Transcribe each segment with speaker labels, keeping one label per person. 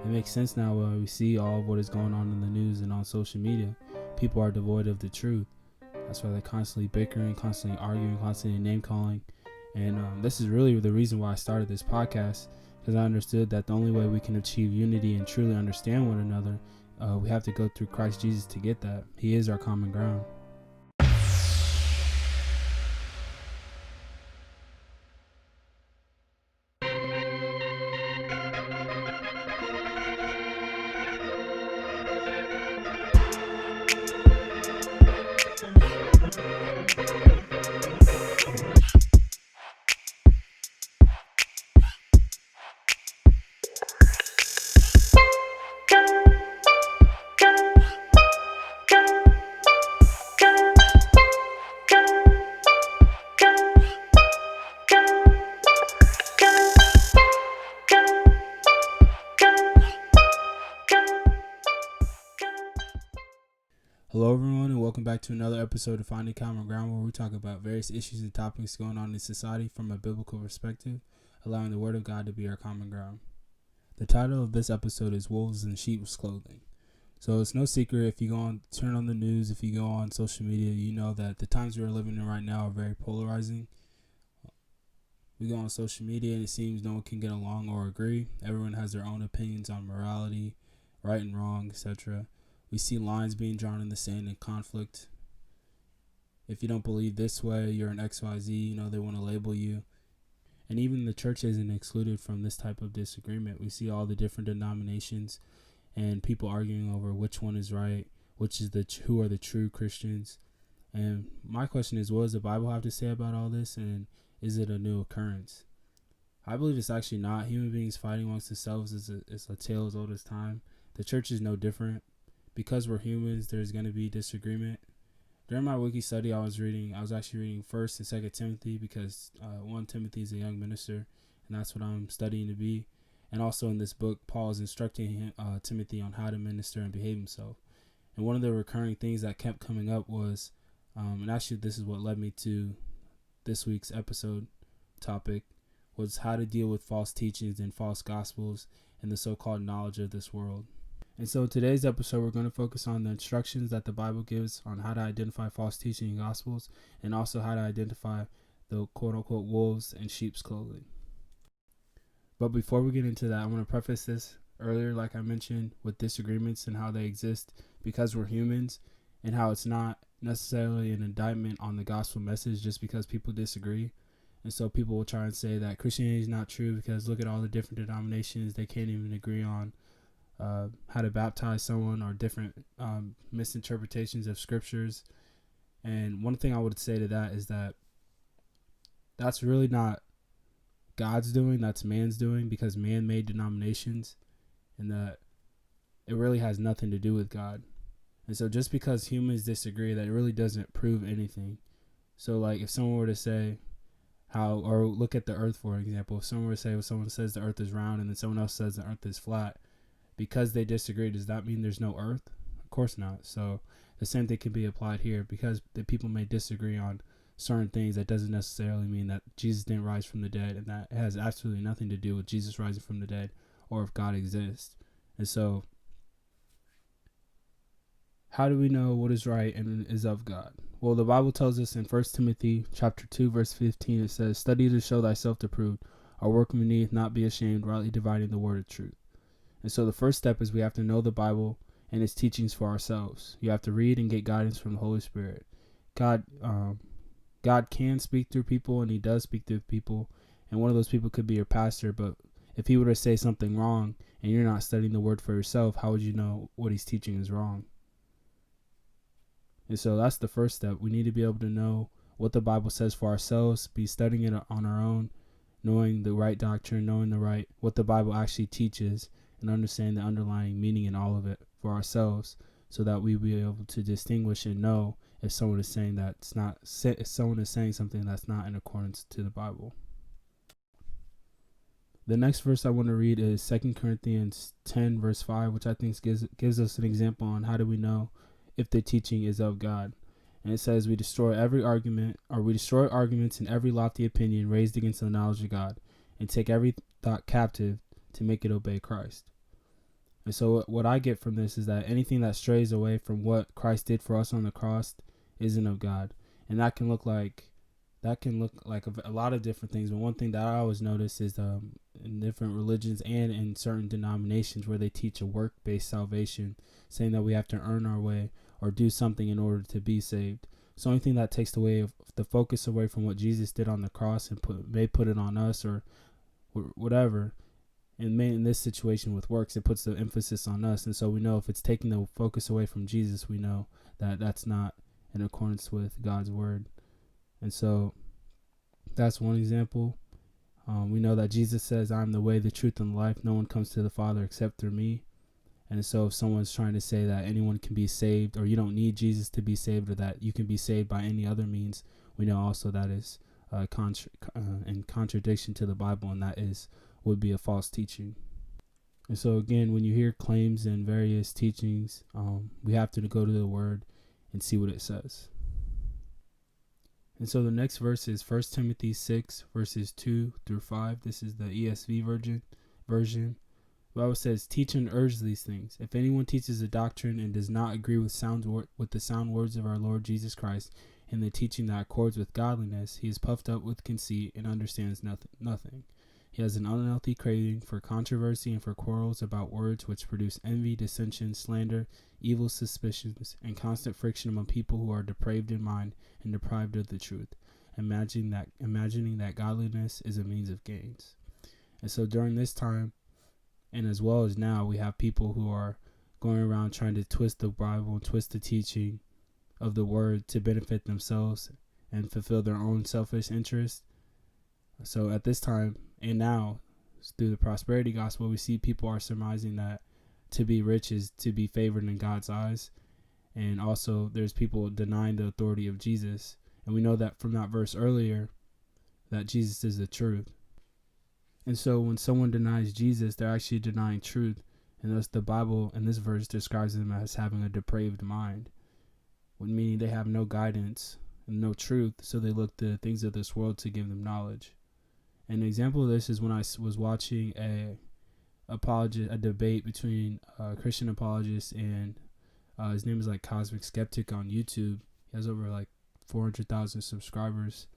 Speaker 1: It makes sense now when we see all of what is going on in the news and on social media. People are devoid of the truth. That's why they're constantly bickering, constantly arguing, constantly name calling. And this is really the reason why I started this podcast, because I understood that the only way we can achieve unity and truly understand one another, we have to go through Christ Jesus to get that. He is our common ground. Hello everyone, and welcome back to another episode of Finding Common Ground, where we talk about various issues and topics going on in society from a biblical perspective, allowing the Word of God to be our common ground. The title of this episode is Wolves in Sheep's Clothing. So it's no secret, if you turn on the news, if you go on social media, you know that the times we're living in right now are very polarizing. We go on social media and it seems no one can get along or agree. Everyone has their own opinions on morality, right and wrong, etc. We see lines being drawn in the sand and conflict. If you don't believe this way, you're an XYZ, they want to label you. And even the church isn't excluded from this type of disagreement. We see all the different denominations and people arguing over which one is right, who are the true Christians. And my question is, what does the Bible have to say about all this, and is it a new occurrence? I believe it's actually not. Human beings fighting amongst themselves is a tale as old as time. The church is no different. Because we're humans, there's going to be disagreement. During my wiki study, I was actually reading 1st and 2nd Timothy, because 1 Timothy is a young minister, and that's what I'm studying to be. And also in this book, Paul is instructing Timothy on how to minister and behave himself. And one of the recurring things that kept coming up was, and actually this is what led me to this week's episode topic, was how to deal with false teachings and false gospels and the so-called knowledge of this world. And so today's episode, we're going to focus on the instructions that the Bible gives on how to identify false teaching and gospels, and also how to identify the quote-unquote wolves in sheep's clothing. But before we get into that, I want to preface this earlier, like I mentioned, with disagreements and how they exist because we're humans, and how it's not necessarily an indictment on the gospel message just because people disagree. And so people will try and say that Christianity is not true because look at all the different denominations, they can't even agree on how to baptize someone, or different misinterpretations of scriptures. And one thing I would say to that is that that's really not God's doing, that's man's doing, because man made denominations, and that it really has nothing to do with God. And so just because humans disagree, that really doesn't prove anything. So like if someone were to say or look at the earth, for example, if someone says the earth is round and then someone else says the earth is flat, because they disagree, does that mean there's no earth? Of course not. So the same thing can be applied here. Because the people may disagree on certain things, that doesn't necessarily mean that Jesus didn't rise from the dead, and that it has absolutely nothing to do with Jesus rising from the dead or if God exists. And so how do we know what is right and is of God? Well, the Bible tells us in 1 Timothy chapter 2, verse 15, it says, "Study to show thyself approved, our workman needeth not be ashamed, rightly dividing the word of truth." And so the first step is we have to know the Bible and its teachings for ourselves. You have to read and get guidance from the Holy Spirit. God can speak through people, and he does speak through people. And one of those people could be your pastor, but if he were to say something wrong and you're not studying the word for yourself, how would you know what he's teaching is wrong? And so that's the first step. We need to be able to know what the Bible says for ourselves, be studying it on our own, knowing the right doctrine, knowing what the Bible actually teaches, and understand the underlying meaning in all of it for ourselves, so that we be able to distinguish and know if someone is saying something that's not in accordance to the Bible. The next verse I want to read is 2 Corinthians 10, verse 5, which I think gives us an example on how do we know if the teaching is of God. And it says, we destroy arguments and every lofty opinion raised against the knowledge of God, and take every thought captive to make it obey Christ. And so what I get from this is that anything that strays away from what Christ did for us on the cross isn't of God. And that can look like a lot of different things. But one thing that I always notice is in different religions and in certain denominations where they teach a work-based salvation, saying that we have to earn our way or do something in order to be saved. So anything that takes the focus away from what Jesus did on the cross and put it on us or whatever. And in this situation with works, it puts the emphasis on us. And so we know if it's taking the focus away from Jesus, we know that that's not in accordance with God's word. And so that's one example. We know that Jesus says, "I'm the way, the truth, and the life. No one comes to the Father except through me." And so if someone's trying to say that anyone can be saved, or you don't need Jesus to be saved, or that you can be saved by any other means, we know also that is in contradiction to the Bible, and that would be a false teaching. And so again, when you hear claims and various teachings, we have to go to the Word and see what it says. And so the next verse is 1 Timothy 6, verses 2 through 5. This is the ESV version. The Bible says, "Teach and urge these things. If anyone teaches a doctrine and does not agree with the sound words of our Lord Jesus Christ and the teaching that accords with godliness, he is puffed up with conceit and understands nothing. He has an unhealthy craving for controversy and for quarrels about words which produce envy, dissension, slander, evil suspicions, and constant friction among people who are depraved in mind and deprived of the truth, imagining that godliness is a means of gains." And so during this time, and as well as now, we have people who are going around trying to twist the Bible and twist the teaching of the word to benefit themselves and fulfill their own selfish interests. So at this time and now, through the prosperity gospel, we see people are surmising that to be rich is to be favored in God's eyes. And also there's people denying the authority of Jesus. And we know that from that verse earlier that Jesus is the truth. And so when someone denies Jesus, they're actually denying truth. And thus the Bible in this verse describes them as having a depraved mind, meaning they have no guidance and no truth, so they look to things of this world to give them knowledge. An example of this is when I was watching a debate between a Christian apologist and his name is like Cosmic Skeptic on YouTube. He has over like 400,000 subscribers.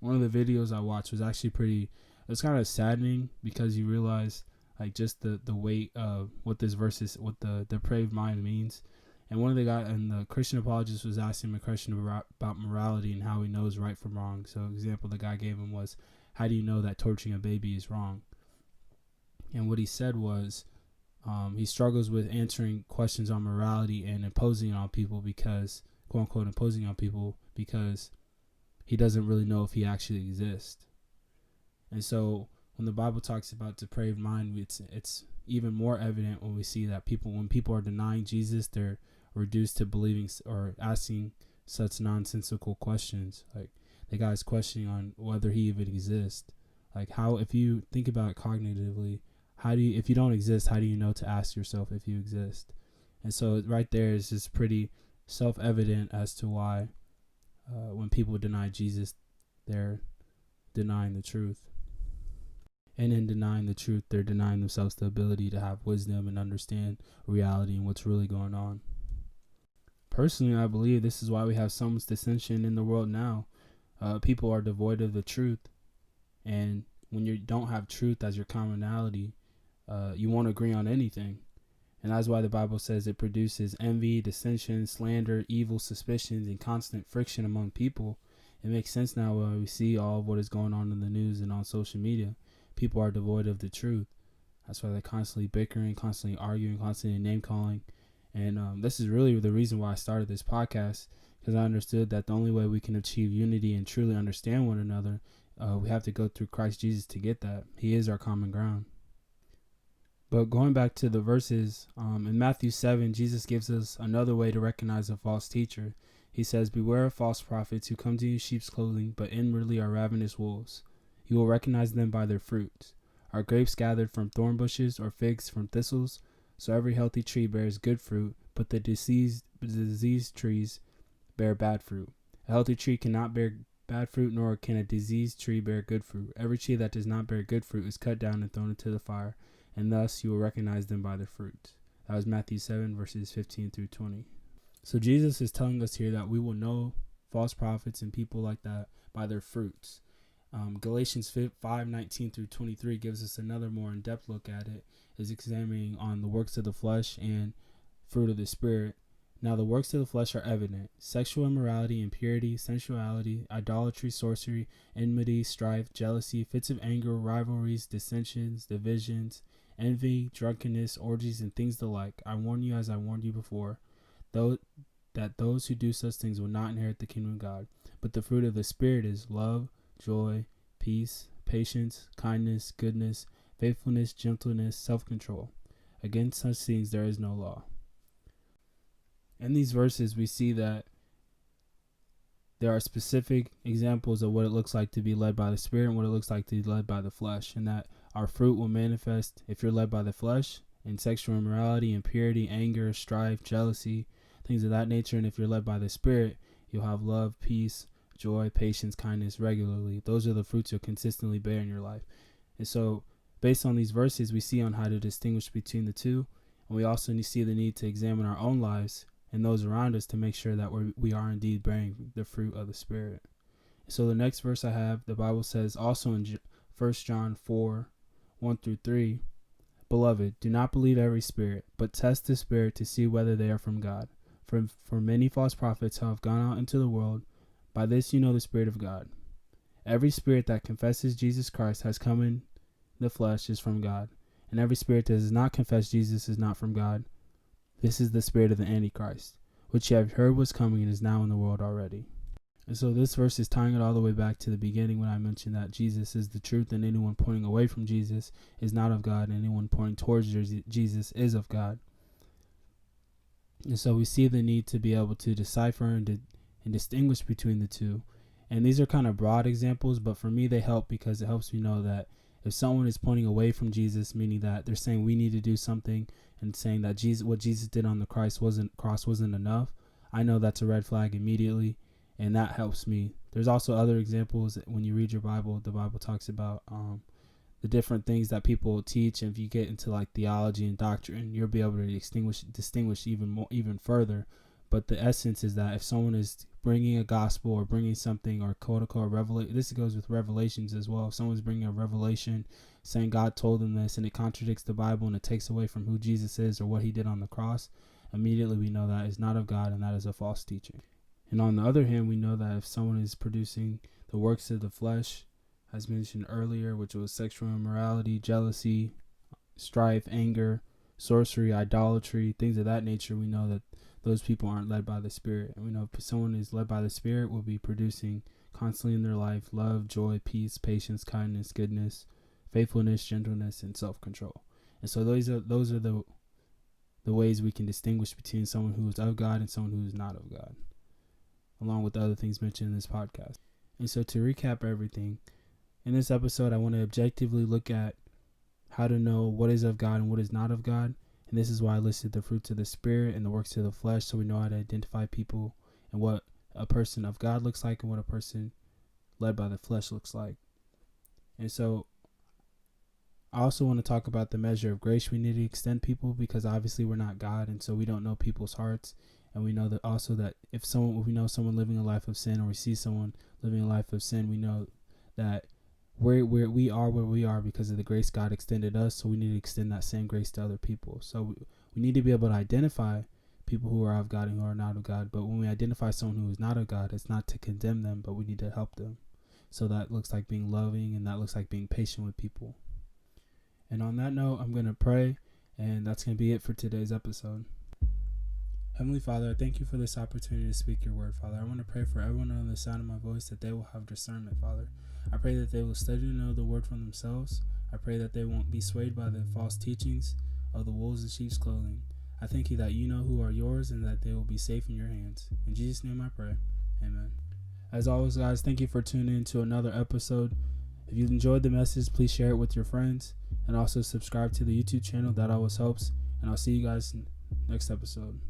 Speaker 1: One of the videos I watched was actually it's kind of saddening because you realize like just the weight of what this verse is, what the depraved mind means. And the Christian apologist was asking him a question about morality and how he knows right from wrong. So example the guy gave him was, how do you know that torturing a baby is wrong? And what he said was, he struggles with answering questions on morality and imposing on people because, quote unquote, imposing on people because he doesn't really know if he actually exists. And so when the Bible talks about depraved mind, it's even more evident when we see that when people are denying Jesus, they're reduced to believing or asking such nonsensical questions. Like the guy's questioning on whether he even exists. Like how, if you think about it cognitively, if you don't exist, how do you know to ask yourself if you exist? And so right there is just pretty self-evident as to why when people deny Jesus, they're denying the truth. And in denying the truth, they're denying themselves the ability to have wisdom and understand reality and what's really going on. Personally, I believe this is why we have so much dissension in the world now. People are devoid of the truth. And when you don't have truth as your commonality, you won't agree on anything. And that's why the Bible says it produces envy, dissension, slander, evil suspicions, and constant friction among people. It makes sense now when we see all of what is going on in the news and on social media. People are devoid of the truth. That's why they're constantly bickering, constantly arguing, constantly name-calling. And this is really the reason why I started this podcast, because I understood that the only way we can achieve unity and truly understand one another, we have to go through Christ Jesus to get that. He is our common ground. But going back to the verses, in Matthew 7, Jesus gives us another way to recognize a false teacher. He says, "Beware of false prophets who come to you in sheep's clothing, but inwardly are ravenous wolves. You will recognize them by their fruits. Are grapes gathered from thorn bushes or figs from thistles? So every healthy tree bears good fruit, but the diseased trees bear bad fruit. A healthy tree cannot bear bad fruit, nor can a diseased tree bear good fruit. Every tree that does not bear good fruit is cut down and thrown into the fire, and thus you will recognize them by their fruits." That was Matthew 7, verses 15 through 20. So Jesus is telling us here that we will know false prophets and people like that by their fruits. Galatians 5:19 through 23 gives us another more in-depth look at it, is examining on the works of the flesh and fruit of the Spirit. Now the works of the flesh are evident: sexual immorality, impurity, sensuality, idolatry, sorcery, enmity, strife, jealousy, fits of anger, rivalries, dissensions, divisions, envy, drunkenness, orgies, and things the like. I warn you, as I warned you before, that those who do such things will not inherit the kingdom of God. But the fruit of the Spirit is love, joy, peace, patience, kindness, goodness, faithfulness, gentleness, self-control. Against such things there is no law. In these verses, we see that there are specific examples of what it looks like to be led by the Spirit and what it looks like to be led by the flesh, and that our fruit will manifest if you're led by the flesh in sexual immorality, impurity, anger, strife, jealousy, things of that nature. And if you're led by the Spirit, you'll have love, peace, joy, patience, kindness regularly. Those are the fruits you'll consistently bear in your life. And so based on these verses, we see on how to distinguish between the two. And we also see the need to examine our own lives and those around us to make sure that we are indeed bearing the fruit of the Spirit. So the next verse I have, the Bible says also in 1 John 4:1 through 3, Beloved, do not believe every spirit, but test the spirit to see whether they are from God. For many false prophets have gone out into the world. By this you know the Spirit of God. Every spirit that confesses Jesus Christ has come in the flesh is from God, and every spirit that does not confess Jesus is not from God. This is the spirit of the Antichrist, which you have heard was coming and is now in the world already. And so this verse is tying it all the way back to the beginning when I mentioned that Jesus is the truth, and anyone pointing away from Jesus is not of God, and anyone pointing towards Jesus is of God. And so we see the need to be able to decipher and distinguish between the two. And these are kind of broad examples, but for me they help because it helps me know that if someone is pointing away from Jesus, meaning that they're saying we need to do something and saying that what Jesus did on the cross wasn't enough, I know that's a red flag immediately, and that helps me. There's also other examples when you read your Bible. The Bible talks about the different things that people teach, and if you get into like theology and doctrine, you'll be able to distinguish even further. But the essence is that if someone is bringing a gospel or bringing something or quote-unquote revelation, this goes with revelations as well. If someone's bringing a revelation saying God told them this and it contradicts the Bible and it takes away from who Jesus is or what he did on the cross, immediately we know that is not of God and that is a false teaching. And on the other hand, we know that if someone is producing the works of the flesh, as mentioned earlier, which was sexual immorality, jealousy, strife, anger, sorcery, idolatry, things of that nature, we know that those people aren't led by the Spirit. And we know if someone is led by the Spirit, will be producing constantly in their life love, joy, peace, patience, kindness, goodness, faithfulness, gentleness, and self-control. And so those are the ways we can distinguish between someone who is of God and someone who is not of God, along with the other things mentioned in this podcast. And so to recap everything, in this episode, I want to objectively look at how to know what is of God and what is not of God. And this is why I listed the fruits of the Spirit and the works of the flesh, so we know how to identify people and what a person of God looks like and what a person led by the flesh looks like. And so I also want to talk about the measure of grace we need to extend people, because obviously we're not God, and so we don't know people's hearts. And we know that also that if we know someone living a life of sin, or we see someone living a life of sin, we know that we are where we are because of the grace God extended us, so we need to extend that same grace to other people. So we need to be able to identify people who are of God and who are not of God. But when we identify someone who is not of God, it's not to condemn them, but we need to help them. So that looks like being loving, and that looks like being patient with people. And on that note, I'm going to pray, and that's going to be it for today's episode. Heavenly Father, I thank you for this opportunity to speak your word, Father. I want to pray for everyone on the sound of my voice that they will have discernment, Father. I pray that they will study to know the word for themselves. I pray that they won't be swayed by the false teachings of the wolves in sheep's clothing. I thank you that you know who are yours and that they will be safe in your hands. In Jesus' name I pray. Amen. As always, guys, thank you for tuning in to another episode. If you enjoyed the message, please share it with your friends, and also subscribe to the YouTube channel. That always helps. And I'll see you guys next episode.